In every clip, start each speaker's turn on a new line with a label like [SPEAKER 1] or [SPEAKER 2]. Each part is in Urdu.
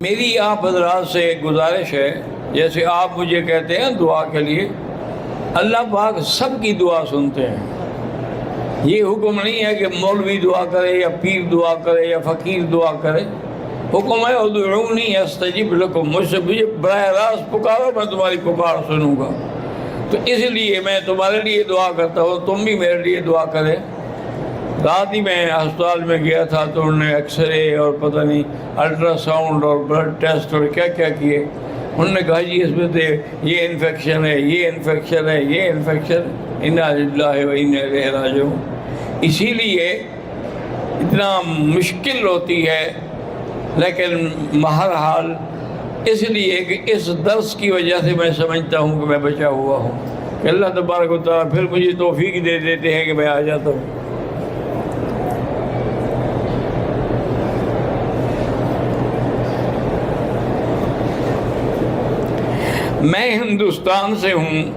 [SPEAKER 1] میری آپ حضرات سے ایک گزارش ہے، جیسے آپ مجھے کہتے ہیں دعا کے لیے، اللہ پاک سب کی دعا سنتے ہیں۔ یہ حکم نہیں ہے کہ مولوی دعا کرے یا پیر دعا کرے یا فقیر دعا کرے، حکم ہے ادعونی استجب لکم، مجھ سے براہ راست پکارو، میں تمہاری پکار سنوں گا۔ تو اس لیے میں تمہارے لیے دعا کرتا ہوں، تم بھی میرے لیے دعا کریں۔ رات ہی میں ہسپتال میں گیا تھا تو انہوں نے ایکس رے اور پتہ نہیں الٹرا ساؤنڈ اور بلڈ ٹیسٹ اور کیا کیا کیے۔ انہوں نے کہا جی اس میں سے یہ انفیکشن ہے، یہ انفیکشن ہے، یہ انفیکشن، انا للہ و انا الیہ راجعون۔ اسی لیے اتنا مشکل ہوتی ہے، لیکن بہرحال اس لیے کہ اس درس کی وجہ سے میں سمجھتا ہوں کہ میں بچا ہوا ہوں، کہ اللہ تبارک و تعالیٰ پھر مجھے توفیق دے دیتے ہیں کہ میں آ جاتا ہوں۔ میں ہندوستان سے ہوں،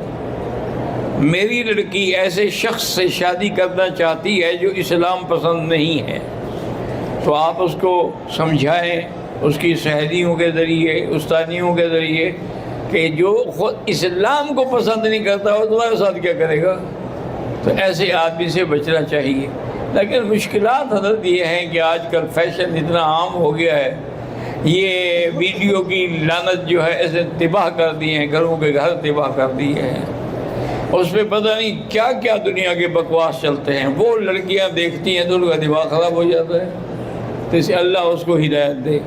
[SPEAKER 1] میری لڑکی ایسے شخص سے شادی کرنا چاہتی ہے جو اسلام پسند نہیں ہے، تو آپ اس کو سمجھائیں اس کی سہیلیوں کے ذریعے، استادیوں کے ذریعے، کہ جو خود اسلام کو پسند نہیں کرتا وہ تمہارے ساتھ کیا کرے گا۔ تو ایسے آدمی سے بچنا چاہیے۔ لیکن مشکلات حضرت یہ ہیں کہ آج کل فیشن اتنا عام ہو گیا ہے، یہ ویڈیو کی لعنت جو ہے ایسے تباہ کر دی ہیں، گھروں کے گھر تباہ کر دیے ہیں۔ اس پہ پتہ نہیں کیا کیا دنیا کے بکواس چلتے ہیں، وہ لڑکیاں دیکھتی ہیں تو ان کا دماغ خراب ہو جاتا ہے۔ تو اسے اللہ اس کو ہدایت دے۔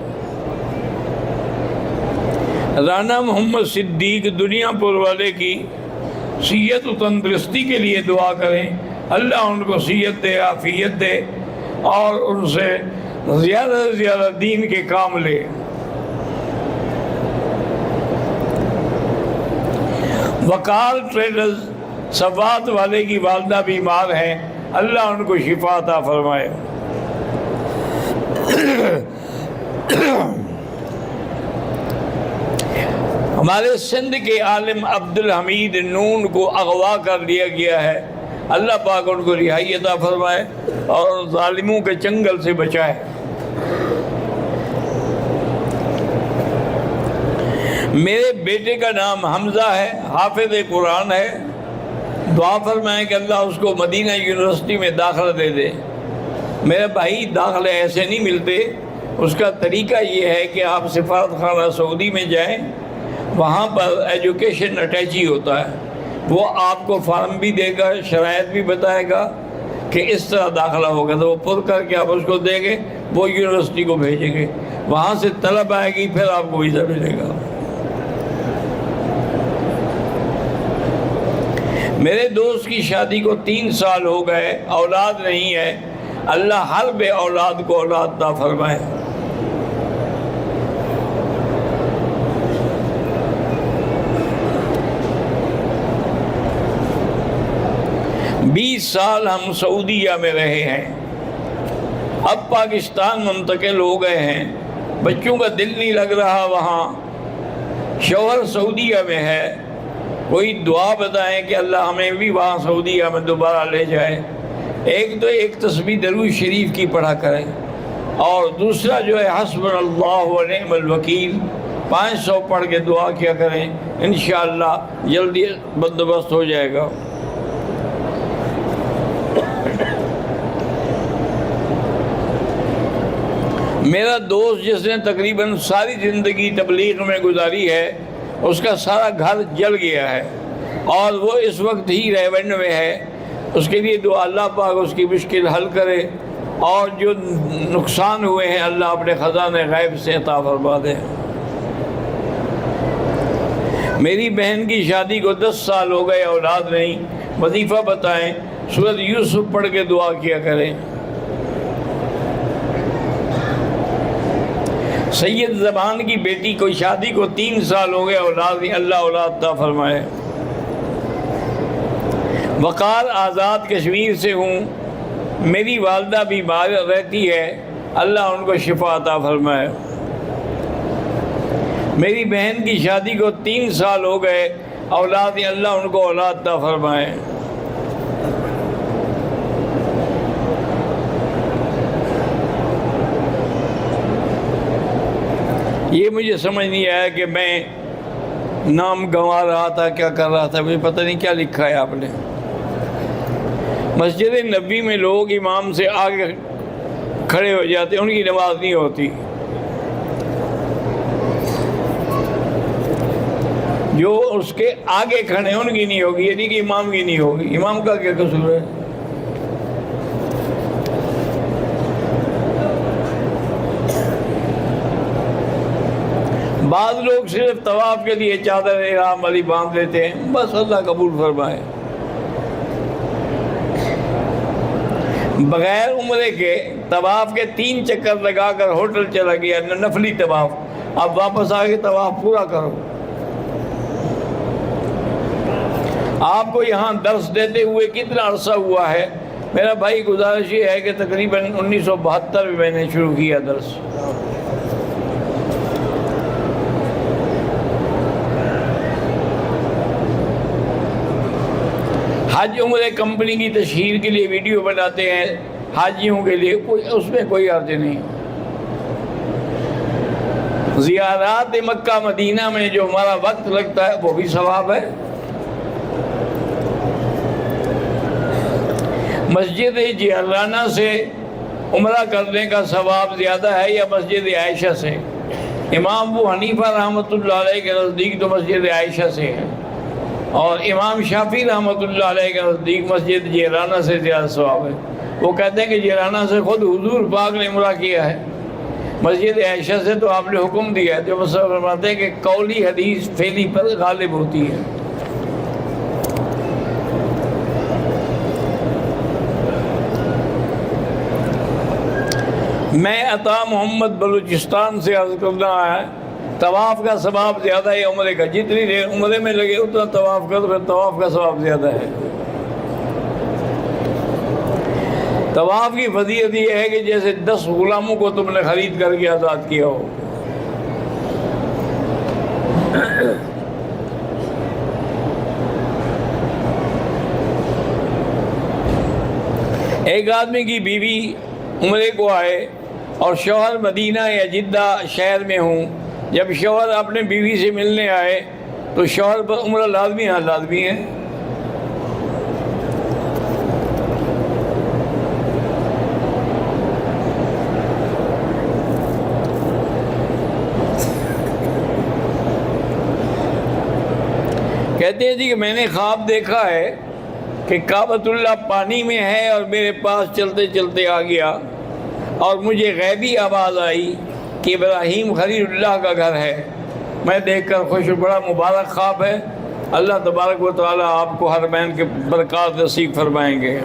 [SPEAKER 1] رانا محمد صدیق دنیا پور والے کی صحت و تندرستی کے لیے دعا کریں، اللہ ان کو صحت دے، عافیت دے، اور ان سے زیادہ سے زیادہ دین کے کام لے۔ وقار ٹریڈرز سوات والے کی والدہ بیمار ہیں، اللہ ان کو شفا عطا فرمائے۔ ہمارے سندھ کے عالم عبدالحمید نون کو اغوا کر لیا گیا ہے، اللہ پاک ان کو رہائی عطا فرمائے اور ظالموں کے چنگل سے بچائے۔ میرے بیٹے کا نام حمزہ ہے، حافظ قرآن ہے، دعا فرمائیں کہ اللہ اس کو مدینہ یونیورسٹی میں داخلہ دے دے۔ میرے بھائی داخلے ایسے نہیں ملتے، اس کا طریقہ یہ ہے کہ آپ سفارت خانہ سعودی میں جائیں، وہاں پر ایجوکیشن اٹیچی ہوتا ہے، وہ آپ کو فارم بھی دے گا، شرائط بھی بتائے گا کہ اس طرح داخلہ ہوگا، تو وہ پر کر کے آپ اس کو دیں گے، وہ یونیورسٹی کو بھیجیں گے، وہاں سے طلب آئے گی، پھر آپ کو ویزا ملے گا۔ میرے دوست کی شادی کو 3 سال ہو گئے، اولاد نہیں ہے، اللہ ہر بے اولاد کو اولاد عطا فرمائے۔ بیس سال ہم سعودیہ میں رہے ہیں، اب پاکستان منتقل ہو گئے ہیں، بچوں کا دل نہیں لگ رہا وہاں، شوہر سعودیہ میں ہے، کوئی دعا بتائیں کہ اللہ ہمیں بھی وہاں سعودیہ میں دوبارہ لے جائے۔ ایک تسبیح درود شریف کی پڑھا کریں، اور دوسرا جو ہے حسبنا اللہ و نعم الوکیل 500 پڑھ کے دعا کیا کریں، انشاءاللہ جلدی بندوبست ہو جائے گا۔ میرا دوست جس نے تقریباً ساری زندگی تبلیغ میں گزاری ہے، اس کا سارا گھر جل گیا ہے اور وہ اس وقت ہی ریونڈ میں ہے، اس کے لیے دعا اللہ پاک اس کی مشکل حل کرے، اور جو نقصان ہوئے ہیں اللہ اپنے خزانے غیب سے عطا فرما دے۔ میری بہن کی شادی کو 10 سال ہو گئے، اولاد نہیں، وظیفہ بتائیں، سورۃ یوسف پڑھ کے دعا کیا کریں۔ سید زمان کی بیٹی کو شادی کو 3 سال ہو گئے، اولاد نہیں، اللہ اولاد عطا فرمائے۔ وقار آزاد کشمیر سے ہوں، میری والدہ بیمار رہتی ہے، اللہ ان کو شفا عطا فرمائے۔ میری بہن کی شادی کو 3 سال ہو گئے، اولاد نہیں، اللہ ان کو اولاد عطا فرمائے۔ یہ مجھے سمجھ نہیں آیا کہ میں نام گنوا رہا تھا، کیا کر رہا تھا، مجھے پتہ نہیں کیا لکھا ہے آپ نے۔ مسجد نبی میں لوگ امام سے آگے کھڑے ہو جاتے ہیں، ان کی نماز نہیں ہوتی۔ جو اس کے آگے کھڑے ہیں ان کی نہیں ہوگی، یعنی کہ امام کی نہیں ہوگی۔ امام کا کیا قصور ہے؟ بعض لوگ صرف طواف کے لیے چادر احرام والی باندھ لیتے ہیں، بس اللہ قبول فرمائے۔ بغیر عمرے کے طواف کے 3 چکر لگا کر ہوٹل چلا گیا، نفلی طواف، اب واپس آ کے طواف پورا کرو۔ آپ کو یہاں درس دیتے ہوئے کتنا عرصہ ہوا ہے؟ میرا بھائی گزارش یہ ہے کہ تقریباً 1972 میں میں نے شروع کیا درس۔ حج عمرے کمپنی کی تشہیر کے لیے ویڈیو بناتے ہیں حاجیوں کے لیے، اس میں کوئی حرج نہیں۔ زیارات مکہ مدینہ میں جو ہمارا وقت لگتا ہے وہ بھی ثواب ہے۔ مسجد جعرانہ سے عمرہ کرنے کا ثواب زیادہ ہے یا مسجد عائشہ سے؟ امام ابو حنیفہ رحمۃ اللہ علیہ کے نزدیک تو مسجد عائشہ سے ہے، اور امام شافعی رحمۃ اللہ علیہ کے نزدیک مسجد جعرانہ سے زیادہ ثواب ہے۔ وہ کہتے ہیں کہ جعرانہ سے خود حضور پاک نے عمرہ کیا ہے، مسجد عائشہ سے تو آپ نے حکم دیا ہے۔ جو مسئلہ فرماتے ہیں کہ قولی حدیث فعلی پر غالب ہوتی ہے۔ میں عطا محمد بلوچستان سے عرض کرنا ہے، طواف کا ثواب زیادہ ہے عمرے کا، جتنی دیر عمرے میں لگے اتنا طواف کا، تو پھر طواف کا ثواب زیادہ ہے۔ طواف کی فضیلت یہ ہے کہ جیسے 10 غلاموں کو تم نے خرید کر کے آزاد کیا ہو۔ ایک آدمی کی بیوی عمرے کو آئے اور شوہر مدینہ یا جدہ شہر میں ہوں، جب شوہر اپنے بیوی سے ملنے آئے تو شوہر پر عمرہ لازمی ہے؟ لازمی ہے۔ کہتے ہیں جی کہ میں نے خواب دیکھا ہے کہ کعبۃ اللہ پانی میں ہے اور میرے پاس چلتے چلتے آ گیا، اور مجھے غیبی آواز آئی کہ ابراہیم خلیل اللہ کا گھر ہے۔ میں دیکھ کر خوش، بڑا مبارک خواب ہے۔ اللہ تبارک و تعالیٰ آپ کو حرمین کے برکات نصیب فرمائیں گے۔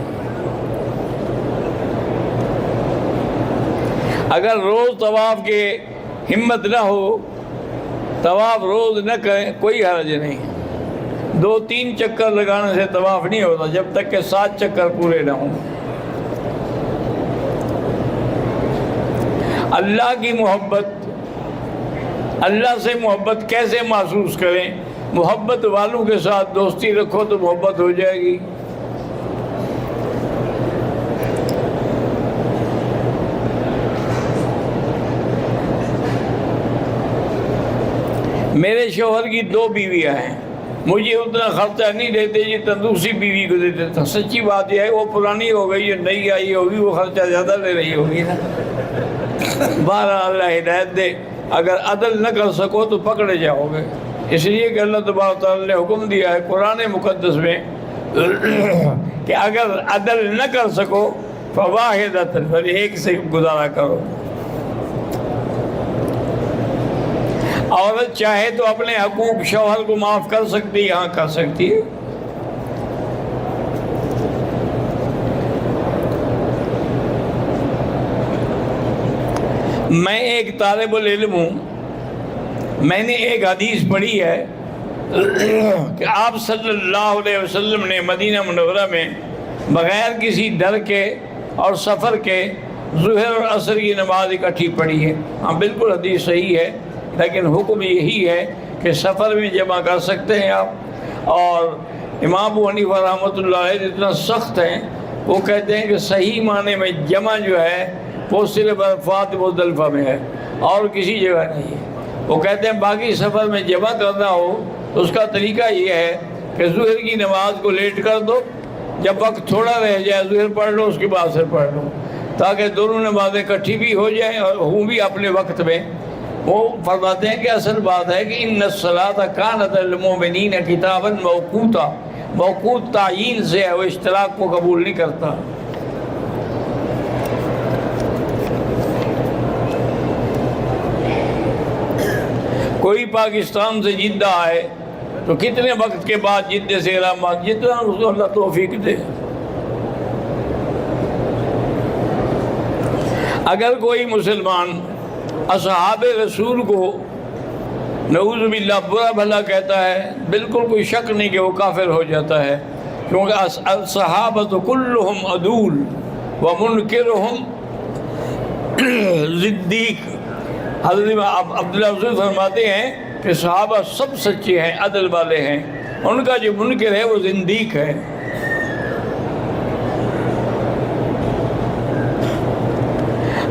[SPEAKER 1] اگر روز طواف کے ہمت نہ ہو، طواف روز نہ کریں، کوئی حرج نہیں۔ 2-3 چکر لگانے سے طواف نہیں ہوتا جب تک کہ 7 چکر پورے نہ ہوں۔ اللہ کی محبت، اللہ سے محبت کیسے محسوس کریں؟ محبت والوں کے ساتھ دوستی رکھو تو محبت ہو جائے گی۔ میرے شوہر کی 2 بیویاں ہیں، مجھے اتنا خرچہ نہیں دیتے جتنا دوسری بیوی کو دیتے تھا۔ سچی بات یہ ہے، وہ پرانی ہو گئی، جو نئی آئی ہوگی وہ خرچہ زیادہ لے رہی ہوگی نا۔ بہرحال اللہ ہدایت دے، اگر عدل نہ کر سکو تو پکڑے جاؤ گے۔ اس لیے کہ اللہ تبارک تعالیٰ نے حکم دیا ہے قرآن مقدس میں کہ اگر عدل نہ کر سکو فواحدۃ، پھر ایک سے گزارا کرو۔ عورت چاہے تو اپنے حقوق شوہر کو معاف کر سکتی ہے، یہاں کر سکتی ہے۔ میں ایک طالب العلم ہوں، میں نے ایک حدیث پڑھی ہے کہ آپ صلی اللہ علیہ وسلم نے مدینہ منورہ میں بغیر کسی ڈر کے اور سفر کے ظہر اور عصر کی نماز اکٹھی پڑھی ہے۔ ہاں بالکل حدیث صحیح ہے، لیکن حکم یہی ہے کہ سفر میں جمع کر سکتے ہیں آپ۔ اور امام ابو حنیفہ رحمۃ اللہ علیہ اتنا سخت ہیں، وہ کہتے ہیں کہ صحیح معنی میں جمع جو ہے وہ صرف عرفات مزدلفہ میں ہے اور کسی جگہ نہیں ہے۔ وہ کہتے ہیں باقی سفر میں جمع کرنا ہو تو اس کا طریقہ یہ ہے کہ ظہر کی نماز کو لیٹ کر دو، جب وقت تھوڑا رہ جائے ظہر پڑھ لو، اس کے بعد عصر پڑھ لو، تاکہ دونوں نمازیں اکٹھی بھی ہو جائیں اور ہوں بھی اپنے وقت میں۔ وہ فرماتے ہیں کہ اصل بات ہے کہ ان الصلاۃ کانت للمؤمنین کتابا موقوتا، موقوت تعیین سے ہے، وہ اشتراک کو قبول نہیں کرتا۔ کوئی پاکستان سے جدہ آئے تو کتنے وقت کے بعد جدے سے احرامات، جتنا اس کو اللہ توفیق دے۔ اگر کوئی مسلمان اصحاب رسول کو نعوذ باللہ برا بھلا کہتا ہے، بالکل کوئی شک نہیں کہ وہ کافر ہو جاتا ہے، کیونکہ الصحابۃ کلہم عدول ومنکرہم زندیق۔ حضرت عبداللہ رسول فرماتے ہیں کہ صحابہ سب سچے ہیں، عدل والے ہیں، ان کا جو منکر ہے وہ زندیق ہے۔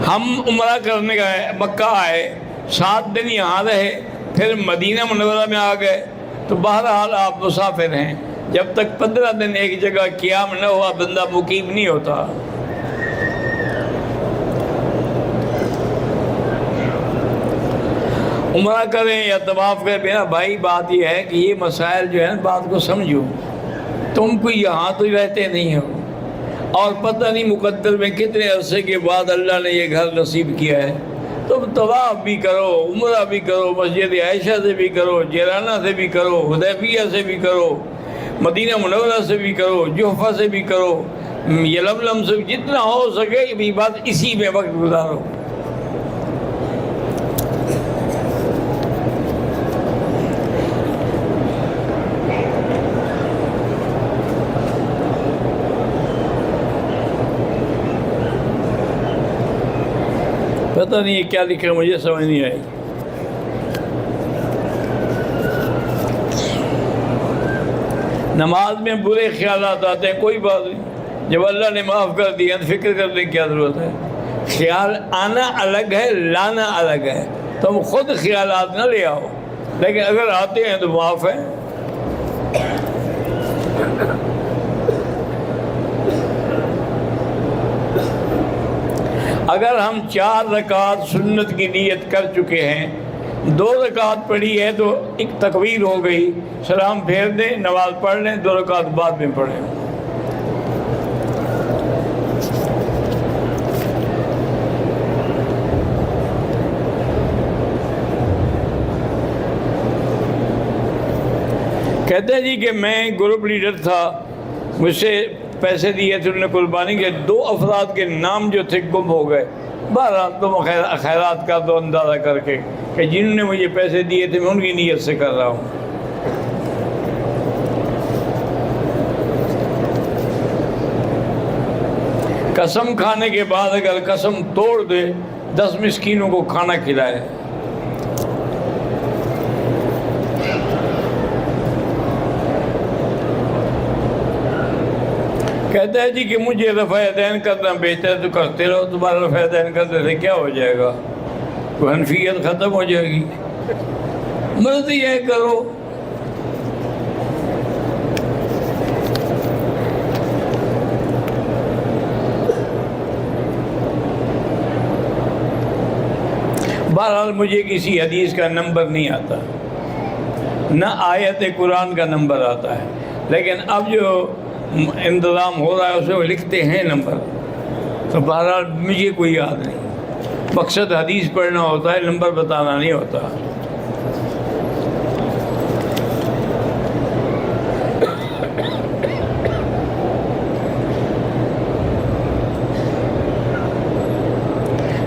[SPEAKER 1] ہم عمرہ کرنے گئے، مکہ آئے، 7 دن یہاں رہے، پھر مدینہ منورہ میں آ گئے، تو بہرحال آپ مسافر ہیں۔ جب تک 15 دن ایک جگہ قیام نہ ہوا بندہ مقیم نہیں ہوتا۔ عمرہ کریں یا طواف کریں، میرا بھائی بات یہ ہے کہ یہ مسائل جو ہیں بات کو سمجھو۔ تم کوئی یہاں تو رہتے نہیں ہو، اور پتہ نہیں مقدر میں کتنے عرصے کے بعد اللہ نے یہ گھر نصیب کیا ہے۔ تم طواف بھی کرو، عمرہ بھی کرو، مسجد عائشہ سے بھی کرو، جیرانہ سے بھی کرو، حدیبیہ سے بھی کرو، مدینہ منورہ سے بھی کرو، جحفہ سے بھی کرو، یلملم سے، جتنا ہو سکے یہ بات اسی میں وقت گزارو۔ پتہ نہیں یہ کیا لکھا، مجھے سمجھ نہیں آئی۔ نماز میں برے خیالات آتے ہیں، کوئی بات نہیں، جب اللہ نے معاف کر دیا تو فکر کرنے کی کیا ضرورت ہے؟ خیال آنا الگ ہے، لانا الگ ہے۔ تم خود خیالات نہ لے آؤ، لیکن اگر آتے ہیں تو معاف ہے۔ اگر ہم 4 رکعت سنت کی نیت کر چکے ہیں، 2 رکعت پڑھی ہے تو ایک تکبیر ہو گئی، سلام پھیر دیں، نماز پڑھ لیں، 2 رکعت بعد میں پڑھیں۔ کہتے ہیں جی کہ میں گروپ لیڈر تھا، مجھ سے پیسے دیے تھے، انہوں نے قربانی کے 2 افراد کے نام جو تھے گم ہو گئے۔ بہرحال تم خیرات کر دو اندازہ کر کے کہ جنہوں نے مجھے پیسے دیے تھے میں ان کی نیت سے کر رہا ہوں۔ قسم کھانے کے بعد اگر قسم توڑ دے 10 مسکینوں کو کھانا کھلائے۔ کہتا ہے جی کہ مجھے رفع یدین کرنا بہتر ہے، تو کرتے رہو، تمہارا رفع یدین کرنے سے کیا ہو جائے گا؟ تو حنفیت ختم ہو جائے گی، مرضی ہے کرو۔ بہرحال مجھے کسی حدیث کا نمبر نہیں آتا، نہ آیت قرآن کا نمبر آتا ہے، لیکن اب جو انتظام ہو رہا ہے اسے وہ لکھتے ہیں نمبر، تو بہرحال مجھے کوئی یاد نہیں۔ مقصد حدیث پڑھنا ہوتا ہے، نمبر بتانا نہیں ہوتا۔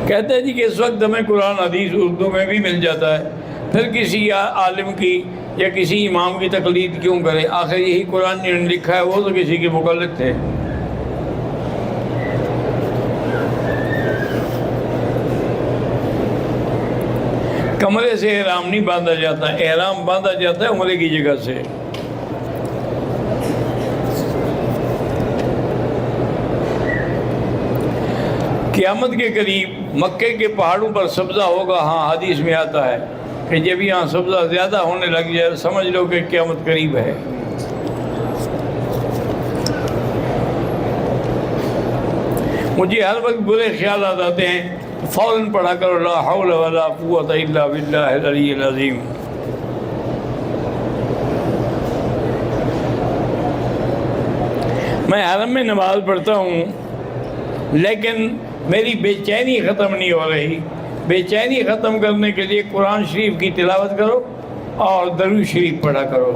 [SPEAKER 1] کہتے ہیں جی کہ اس وقت ہمیں قرآن حدیث اردو میں بھی مل جاتا ہے، پھر کسی عالم کی یا کسی امام کی تقلید کیوں کرے؟ آخر یہی قرآن نے لکھا ہے، وہ تو کسی کے مقلد تھے۔ کمرے سے احرام نہیں باندھا جاتا، احرام باندھا جاتا ہے عمرے کی جگہ سے۔ قیامت کے قریب مکے کے پہاڑوں پر سبزہ ہوگا، ہاں حدیث میں آتا ہے، کہ جب یہاں سبزہ زیادہ ہونے لگ جائے سمجھ لو کہ قیامت قریب ہے۔ مجھے ہر وقت برے خیالات آتے ہیں، فوراً پڑھا کرو لا حول ولا قوت الا باللہ العلی العظیم۔ میں حرم میں نماز پڑھتا ہوں لیکن میری بے چینی ختم نہیں ہو رہی۔ بے چینی ختم کرنے کے لیے قرآن شریف کی تلاوت کرو اور درود شریف پڑھا کرو۔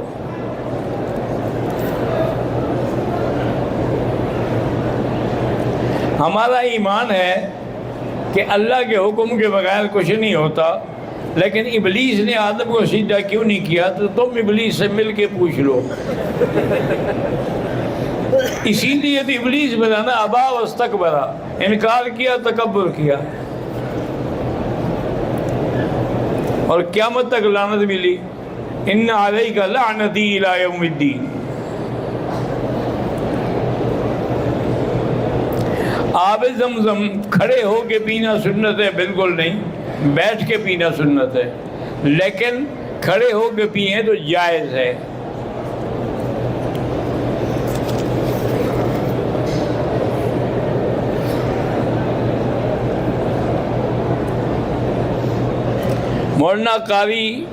[SPEAKER 1] ہمارا ایمان ہے کہ اللہ کے حکم کے بغیر کچھ نہیں ہوتا، لیکن ابلیس نے آدم کو سجدہ کیوں نہیں کیا؟ تو تم ابلیس سے مل کے پوچھ لو۔ اسی لیے تو ابلیس بنا نا، ابا واستکبرا، انکار کیا، تکبر کیا، اور قیامت تک لعنت ملی۔ ان علیک لعنتی الی یوم الدین۔ آب زمزم کھڑے ہو کے پینا سنت ہے؟ بالکل نہیں، بیٹھ کے پینا سنت ہے، لیکن کھڑے ہو کے پئیں تو جائز ہے۔ مولانا قاری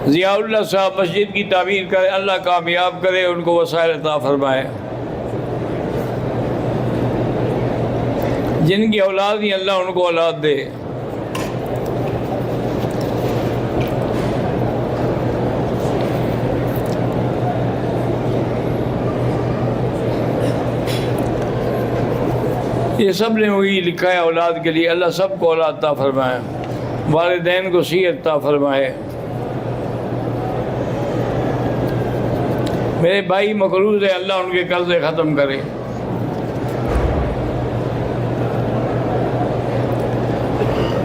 [SPEAKER 1] ضیاء اللہ صاحب مسجد کی تعمیر کرے، اللہ کامیاب کرے، ان کو وسائل عطا فرمائے۔ جن کی اولاد نہیں اللہ ان کو اولاد دے۔ یہ سب نے وہی لکھا ہے اولاد کے لیے، اللہ سب کو اولاد عطا فرمائے، والدین کو صحت عطا فرمائے۔ میرے بھائی مقروض ہے، اللہ ان کے قرضے ختم کرے۔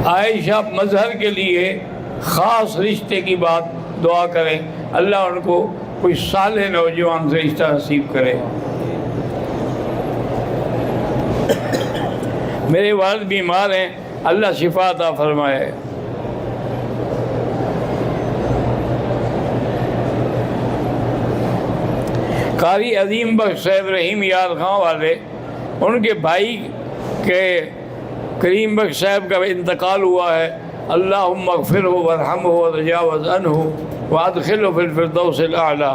[SPEAKER 1] عائشہ مظہر کے لیے خاص رشتے کی بات دعا کریں، اللہ ان کو کوئی صالح نوجوان سے رشتہ نصیب کرے۔ میرے والد بیمار ہیں، اللہ شفا عطا فرمائے۔ قاری عظیم بخش صاحب رحیم یار خان والے، ان کے بھائی کے کریم بخش صاحب کا انتقال ہوا ہے، اللہم اغفرہ وارحمہ وتجاوز عنہ وادخلہ فی الفردوس الاعلی۔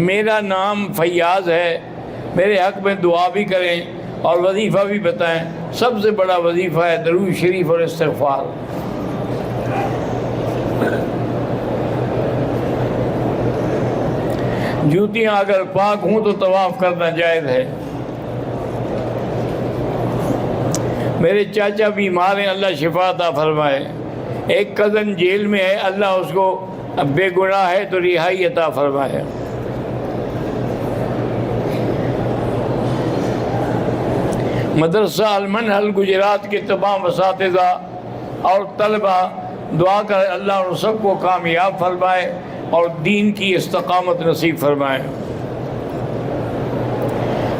[SPEAKER 1] میرا نام فیاض ہے، میرے حق میں دعا بھی کریں اور وظیفہ بھی بتائیں۔ سب سے بڑا وظیفہ ہے درود شریف اور استغفار۔ جوتیاں اگر پاک ہوں تو طواف کرنا جائز ہے۔ میرے چاچا بیمار ہیں، اللہ شفا عطا فرمائے۔ ایک کزن جیل میں ہے، اللہ اس کو بے گناہ ہے تو رہائی عطا فرمائے۔ مدرسہ المنہل گجرات کے تمام اساتذہ اور طلبہ دعا کر اللہ ان سب کو کامیاب فرمائے اور دین کی استقامت نصیب فرمائے۔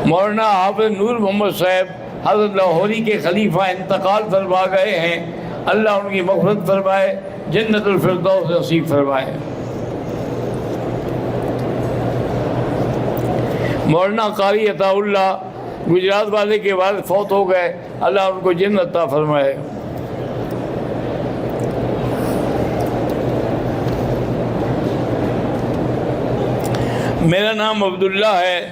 [SPEAKER 1] مولانا حافظ نور محمد صاحب حضرت لاہوری کے خلیفہ انتقال فرما گئے ہیں، اللہ ان کی مغفرت فرمائے، جنت الفردوس نصیب فرمائے۔ مولانا قاری عطا اللہ گجرات والے کے والد فوت ہو گئے، اللہ ان کو جنت عطا فرمائے۔ میرا نام عبداللہ ہے،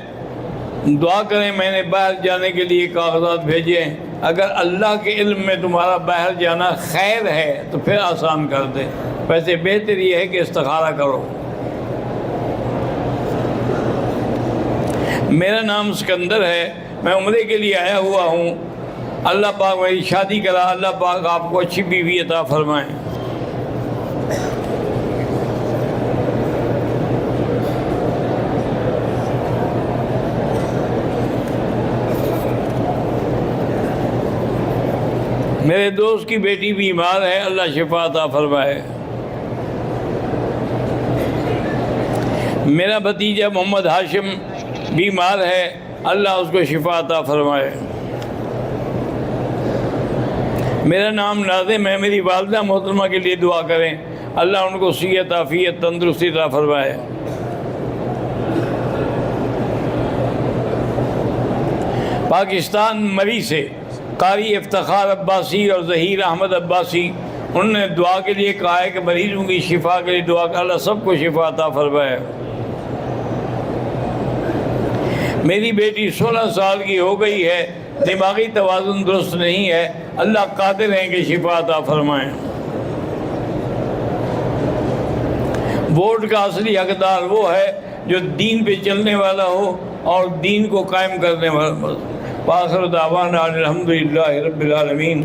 [SPEAKER 1] دعا کریں میں نے باہر جانے کے لیے کاغذات بھیجے، اگر اللہ کے علم میں تمہارا باہر جانا خیر ہے تو پھر آسان کر دے، ویسے بہتر یہ ہے کہ استخارہ کرو۔ میرا نام اسکندر ہے، میں عمرے کے لیے آیا ہوا ہوں، اللہ پاک میری شادی کرا، اللہ پاک آپ کو اچھی بیوی عطا فرمائیں۔ میرے دوست کی بیٹی بیمار ہے، اللہ شفا عطا فرمائے۔ میرا بھتیجا محمد ہاشم بیمار ہے، اللہ اس کو شفا عطا فرمائے۔ میرا نام ناظم ہے، میری والدہ محترمہ کے لیے دعا کریں، اللہ ان کو صحت عافیت تندرستی عطا فرمائے۔ پاکستان مری سے قاری افتخار عباسی اور ظہیر احمد عباسی، انہوں نے دعا کے لیے کہا ہے کہ مریضوں کی شفا کے لیے دعا کر، اللہ سب کو شفا عطا فرمائے۔ میری بیٹی 16 سال کی ہو گئی ہے، دماغی توازن درست نہیں ہے، اللہ قادر ہیں کہ شفا عطا فرمائیں۔ ووٹ کا اصلی حقدار وہ ہے جو دین پہ چلنے والا ہو اور دین کو قائم کرنے والا۔ وآخر دعوانا الحمدللہ رب العالمین۔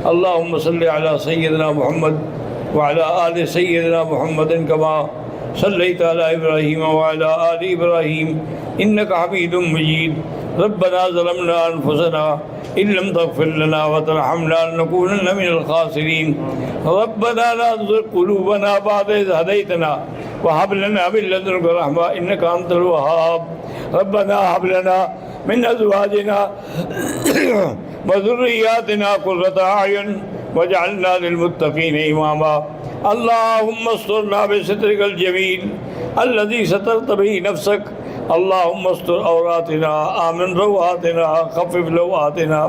[SPEAKER 1] اللہم صلی علی سیدنا محمد وعلی آل سیدنا محمد کما صلیت علی ابراہیم وعلی آل ابراہیم انک حمید مجید۔ ربنا ظلمنا انفسنا ان لم تغفر لنا وترحمنا لنکونن من الخاسرین۔ ربنا لا تزغ قلوبنا بعد اذ ہدیتنا وهب لنا من لدنک رحمہ انک انت الوہاب۔ ربنا هب لنا من ازواجنا وذرياتنا قرة اعین واجعلنا للمتقین اماما۔ اللهم استرنا بسترك الجمیل الذي سترت به نفسك۔ اللهم استر عوراتنا، آمن رواتنا، خفف لواتنا،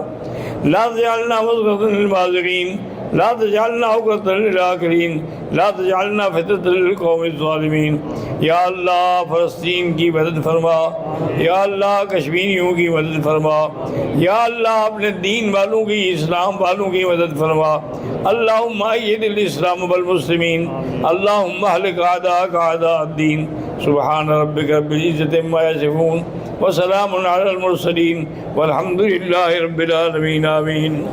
[SPEAKER 1] لا تجعلنا مضغة للمازغين، لا تجعلنا عقدة للآخرين، لا تجعلنا فتنة للقوم الظالمین۔ یا اللہ فلسطین کی مدد فرما، یا اللہ کشمیریوں کی مدد فرما، یا اللہ اپنے دین والوں کی، اسلام والوں کی مدد فرما۔ اللہم اید الاسلام والمسلمین، اللہم اہلک اعداءک اعداء الدین۔ سبحان ربک رب العزۃ عما یصفون وسلام علی المرسلین والحمد للہ رب العالمین، آمین۔